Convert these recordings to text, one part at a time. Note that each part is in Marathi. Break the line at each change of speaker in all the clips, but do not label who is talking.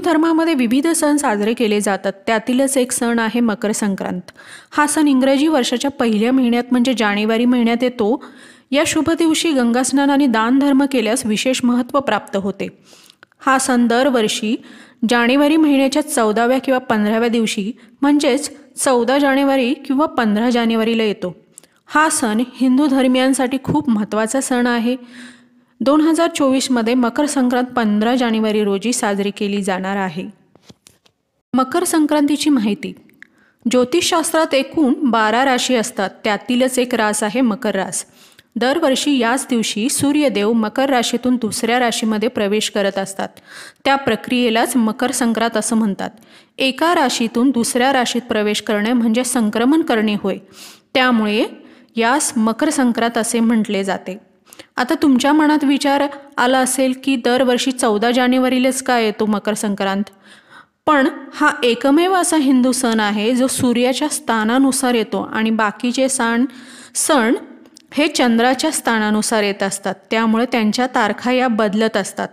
धर्मामध्ये विविध सण साजरे केले जातात. त्यातीलच एक सण आहे मकर संक्रांत. हा सण इंग्रजी वर्षाच्या पहिल्या महिन्यात म्हणजे जानेवारी महिन्यात येतो. या शुभ दिवशी गंगास्नान आणि दानधर्म केल्यास विशेष महत्त्व प्राप्त होते. हा सण दरवर्षी जानेवारी महिन्याच्या 14व्या किंवा 15व्या दिवशी म्हणजेच 14 जानेवारी किंवा 15 जानेवारीला येतो. हा सण हिंदू धर्मियांसाठी खूप महत्त्वाचा सण आहे. 2024मध्ये मकर संक्रांत 15 जानेवारी रोजी साजरी केली जाणार आहे. मकर संक्रांतीची माहिती. ज्योतिषशास्त्रात एकूण 12 राशी असतात. त्यातीलच एक रास आहे मकर रास. दरवर्षी याच दिवशी सूर्यदेव मकर राशीतून दुसऱ्या राशीमध्ये प्रवेश करत असतात. त्या प्रक्रियेलाच मकर संक्रांत असं म्हणतात. एका राशीतून दुसऱ्या राशीत प्रवेश करणे म्हणजे संक्रमण करणे होय. त्यामुळे यास मकर संक्रांत असे म्हटले जाते. आता तुमच्या मनात विचार आला असेल की दरवर्षी 14 जानेवारीलाच का येतो मकर संक्रांत? पण हा एकमेव असा हिंदू सण आहे जो सूर्याच्या स्थानानुसार येतो आणि बाकीचे सण हे चंद्राच्या स्थानानुसार येत असतात. त्यामुळे त्यांच्या तारखा या बदलत असतात.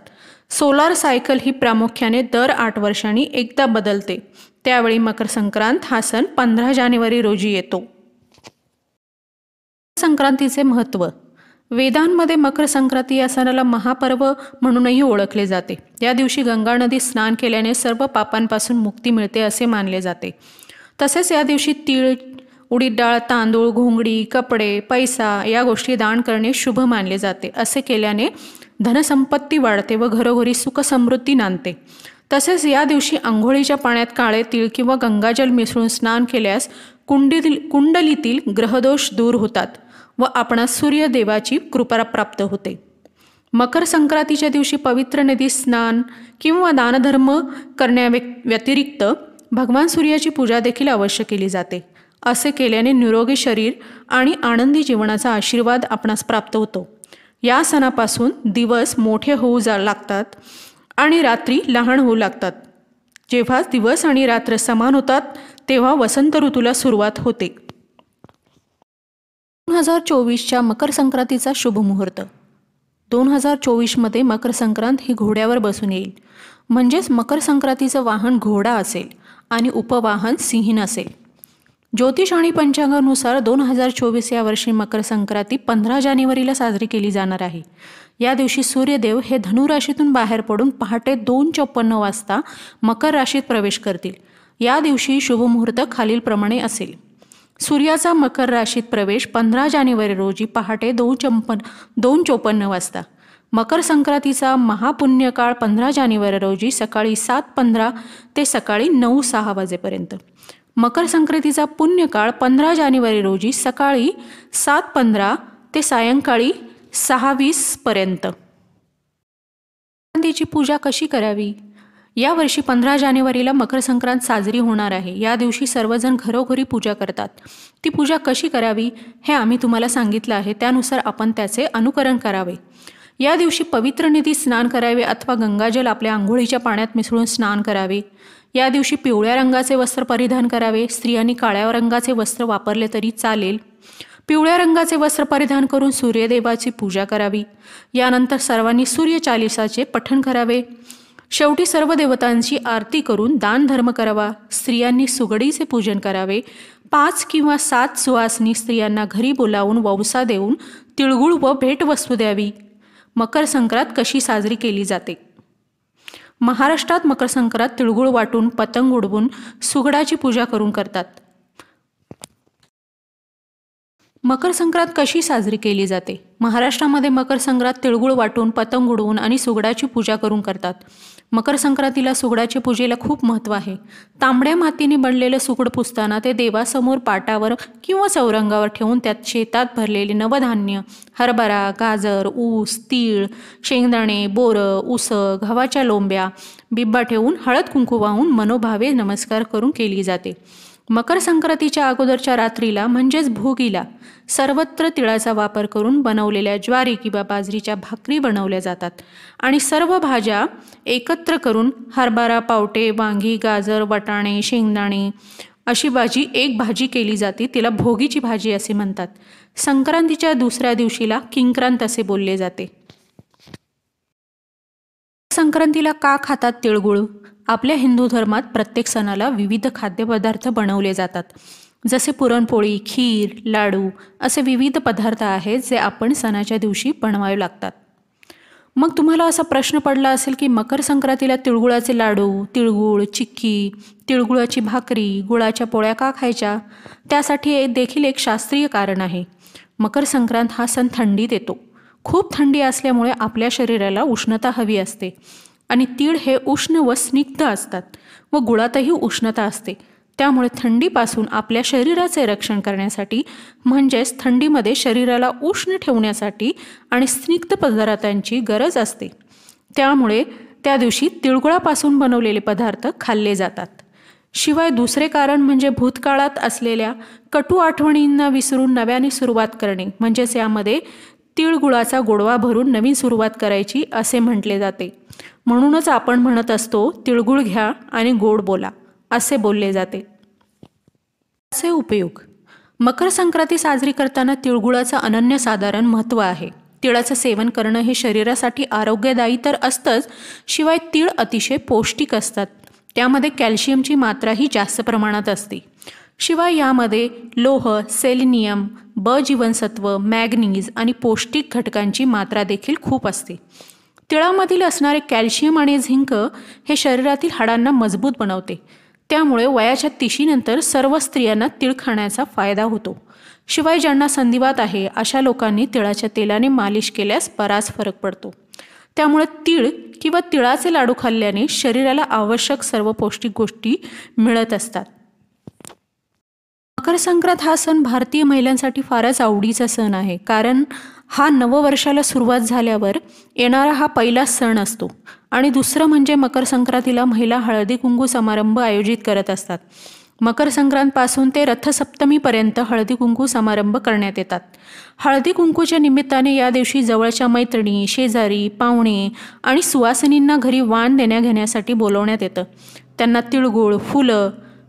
सोलार सायकल ही प्रामुख्याने दर 8 वर्षांनी एकदा बदलते. त्यावेळी मकर संक्रांत हा सण 15 जानेवारी रोजी येतो. संक्रांतीचे महत्त्व. वेदांमध्ये मकर संक्रांती या सणाला महापर्व म्हणूनही ओळखले जाते. या दिवशी गंगा नदीत स्नान केल्याने सर्व पापांपासून मुक्ती मिळते असे मानले जाते. तसेच या दिवशी तीळ, उडीद डाळ, तांदूळ, घोंगडी, कपडे, पैसा या गोष्टी दान करणे शुभ मानले जाते. असे केल्याने धनसंपत्ती वाढते व घरोघरी सुखसमृद्धी नांदते. तसेच या दिवशी आंघोळीच्या पाण्यात काळे तीळ किंवा गंगाजल मिसळून स्नान केल्यास कुंडलीतील ग्रहदोष दूर होतात व आपणास सूर्यदेवाची कृपा प्राप्त होते. मकर संक्रांतीच्या दिवशी पवित्र नदीत स्नान किंवा दानधर्म करण्याव्यतिरिक्त भगवान सूर्याची पूजा देखील अवश्य केली जाते. असे केल्याने निरोगी शरीर आणि आनंदी जीवनाचा आशीर्वाद आपणास प्राप्त होतो. या सणापासून दिवस मोठे होऊ लागतात आणि रात्री लहान होऊ लागतात. जेव्हा दिवस आणि रात्र समान होतात तेव्हा वसंत ऋतूला सुरुवात होते. 2024च्या मकर संक्रांतीचा शुभ मुहूर्त. 2024मध्ये मकर संक्रांत ही घोड्यावर बसून येईल. म्हणजेच मकर संक्रांतीचं वाहन घोडा असेल आणि उपवाहन सिंहीण असेल. ज्योतिष आणि पंचांगानुसार 2024 या वर्षी मकर संक्रांती 15 जानेवारीला साजरी केली जाणार आहे. या दिवशी सूर्यदेव हे धनुराशीतून बाहेर पडून पहाटे 2:54 वाजता मकर राशीत प्रवेश करतील. या दिवशी शुभ मुहूर्त खालीलप्रमाणे असेल. सूर्याचा मकर राशीत प्रवेश 15 जानेवारी रोजी पहाटे 2:54 वाजता. मकर संक्रांतीचा महापुण्यकाळ 15 जानेवारी रोजी सकाळी 7:15 ते सकाळी 9:06 वाजेपर्यंत. मकर संक्रांतीचा पुण्यकाळ 15 जानेवारी रोजी सकाळी 7:15 ते सायंकाळी 6:20 पर्यंत. संक्रांतीची पूजा कशी करावी? या वर्षी 15 जानेवारीला मकर संक्रांत साजरी होणार आहे. या दिवशी सर्वजण घरोघरी पूजा करतात. ती पूजा कशी करावी हे आम्ही तुम्हाला सांगितलं आहे. त्यानुसार आपण त्याचे अनुकरण करावे. या दिवशी पवित्र नदीत स्नान करावे अथवा गंगाजल आपल्या आंघोळीच्या पाण्यात मिसळून स्नान करावे. या दिवशी पिवळ्या रंगाचे वस्त्र परिधान करावे. स्त्रियांनी काळ्या रंगाचे वस्त्र वापरले तरी चालेल. पिवळ्या रंगाचे वस्त्र परिधान करून सूर्यदेवाची पूजा करावी. यानंतर सर्वांनी सूर्यचालिसाचे पठण करावे. शेवटी सर्व देवतांची आरती करून दानधर्म करावा. स्त्रियांनी सुगडीचे पूजन करावे. 5 किंवा 7 सुवासिनी स्त्रियांना घरी बोलावून वौसा देऊन तिळगुळ व भेटवस्तू द्यावी. मकर संक्रांत कशी साजरी केली जाते? महाराष्ट्रात मकर संक्रांत तिळगुळ वाटून, पतंग उडवून, सुगडाची पूजा करून करतात. मकर संक्रांत कशी साजरी केली जाते? महाराष्ट्रामध्ये मकर संक्रांत तिळगुळ वाटून, पतंग उडवून आणि सुगडाची पूजा करून करतात. मकर संक्रांतीला सुगडाच्या पूजेला खूप महत्त्व आहे. तांबड्या मातीने बनलेलं सुगड पुसताना ते देवासमोर पाटावर किंवा चौरंगावर ठेवून त्यात शेतात भरलेले नवधान्य, हरभरा, गाजर, ऊस, तीळ, शेंगदाणे, बोरं, उसळ, गव्हाच्या लोंब्या, बिब्बा ठेवून हळद कुंकू वाहून मनोभावे नमस्कार करून केली जाते. मकर संक्रांतीच्या अगोदरच्या रात्रीला म्हणजेच भोगीला सर्वत्र तिळाचा वापर करून बनवलेल्या ज्वारी किंवा बाजरीच्या भाकरी बनवल्या जातात आणि सर्व भाज्या एकत्र करून हरभरा, पावटे, वांगी, गाजर, वाटाणे, शेंगदाणे अशी एक भाजी केली जाते. तिला भोगीची भाजी असे म्हणतात. संक्रांतीच्या दुसऱ्या दिवशीला किंक्रांत असे बोलले जाते. संक्रांतीला का खातात तिळगुळ? आपल्या हिंदू धर्मात प्रत्येक सणाला विविध खाद्यपदार्थ बनवले जातात. जसे पुरणपोळी, खीर, लाडू असे विविध पदार्थ आहेत जे आपण सणाच्या दिवशी बनवावे लागतात. मग तुम्हाला असा प्रश्न पडला असेल की मकर संक्रांतीला तिळगुळाचे लाडू, तिळगुळ, चिक्की, तिळगुळाची भाकरी, गुळाच्या पोळ्या का खायच्या? त्यासाठी देखील एक शास्त्रीय कारण आहे. मकर संक्रांत हा सण थंडीत येतो. खूप थंडी असल्यामुळे आपल्या शरीराला उष्णता हवी असते आणि तीळ हे उष्ण व स्निग्ध असतात व गुळातही उष्णता असते. त्यामुळे थंडीपासून आपल्या शरीराचे रक्षण करण्यासाठी म्हणजेच थंडीमध्ये शरीराला उष्ण ठेवण्यासाठी आणि स्निग्ध पदार्थांची गरज असते. त्यामुळे त्या दिवशी तिळगुळापासून बनवलेले पदार्थ खाल्ले जातात. शिवाय दुसरे कारण म्हणजे भूतकाळात असलेल्या कटू आठवणींना विसरून नव्याने सुरुवात करणे, म्हणजेच यामध्ये तिळगुळाचा गोडवा भरून नवीन सुरुवात करायची असे म्हटले जाते. म्हणूनच आपण म्हणत असतो तिळगुळ घ्या आणि गोड बोला असे बोलले जाते. असे उपयोग. मकर संक्रांती साजरी करताना तिळगुळाचं अनन्यसाधारण महत्त्व आहे. तिळाचं सेवन करणं हे शरीरासाठी आरोग्यदायी तर असतंच, शिवाय तीळ अतिशय पौष्टिक असतात. त्यामध्ये कॅल्शियमची मात्राही जास्त प्रमाणात असते. शिवाय यामध्ये लोह, सेलेनियम, ब जीवनसत्व, मॅग्नीज आणि पौष्टिक घटकांची मात्रा देखील खूप असते. तिळामधील असणारे कॅल्शियम आणि झिंक हे शरीरातील हाडांना मजबूत बनवते. त्यामुळे वयाच्या 30 नंतर सर्व स्त्रियांना तीळ खाण्याचा फायदा होतो. शिवाय ज्यांना संधिवात आहे अशा लोकांनी तिळाच्या तेलाने मालिश केल्यास बराच फरक पडतो. त्यामुळे तीळ किंवा तिळाचे लाडू खाल्ल्याने शरीराला आवश्यक सर्व पौष्टिक गोष्टी मिळत असतात. मकर संक्रांत हा सण भारतीय महिलांसाठी फारच आवडीचा सण आहे, कारण हा नववर्षाला सुरुवात झाल्यावर येणारा हा पहिला सण असतो. आणि दुसरं म्हणजे मकर संक्रांतीला महिला हळदी कुंकू समारंभ आयोजित करत असतात. मकर संक्रांतपासून ते रथसप्तमीपर्यंत हळदी कुंकू समारंभ करण्यात येतात. हळदी कुंकूच्या निमित्ताने या दिवशी जवळच्या मैत्रिणी, शेजारी, पाहुणे आणि सुवासिनींना घरी वाण देण्याघेण्यासाठी बोलवण्यात येतं. त्यांना तिळगुळ,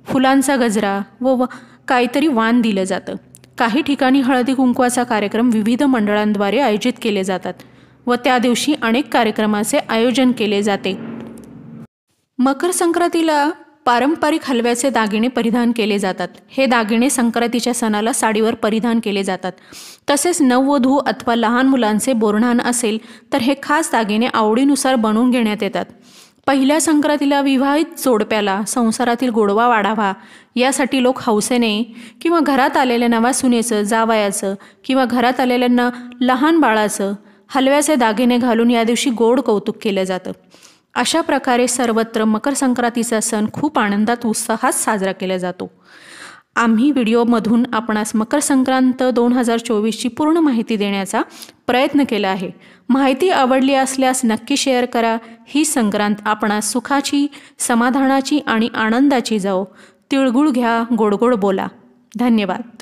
फुलांचा गजरा व काहीतरी वाण दिलं जातं. काही ठिकाणी हळदी कुंकवाचा कार्यक्रम विविध मंडळांद्वारे आयोजित केले जातात व त्या दिवशी अनेक कार्यक्रमाचे आयोजन केले जाते. मकर संक्रांतीला पारंपरिक हलव्याचे दागिने परिधान केले जातात. हे दागिने संक्रांतीच्या सणाला साडीवर परिधान केले जातात. तसेच नववधू अथवा लहान मुलांचे बोरन्हाण असेल तर हे खास दागिने आवडीनुसार बनवून घेण्यात येतात. पहिल्या संक्रांतीला विवाहित जोडप्याला संसारातील गोडवा वाढावा यासाठी लोक हौसेने किंवा घरात आलेल्या नव्या सुनेचं, जावयाचं किंवा घरात आलेल्यांना लहान बाळाचं हलव्याचे दागिने घालून या दिवशी गोड कौतुक केलं जातं. अशा प्रकारे सर्वत्र मकर संक्रांतीचा सण खूप आनंदात उत्साहात साजरा केला जातो. आम्ही व्हिडिओमधून आपणास मकर संक्रांत 2024ची पूर्ण माहिती देण्याचा प्रयत्न केला आहे. माहिती आवडली असल्यास नक्की शेअर करा. ही संक्रांत आपणास सुखाची, समाधानाची आणि आनंदाची जाओ. तिळगुळ घ्या, गोड गोड बोला. धन्यवाद.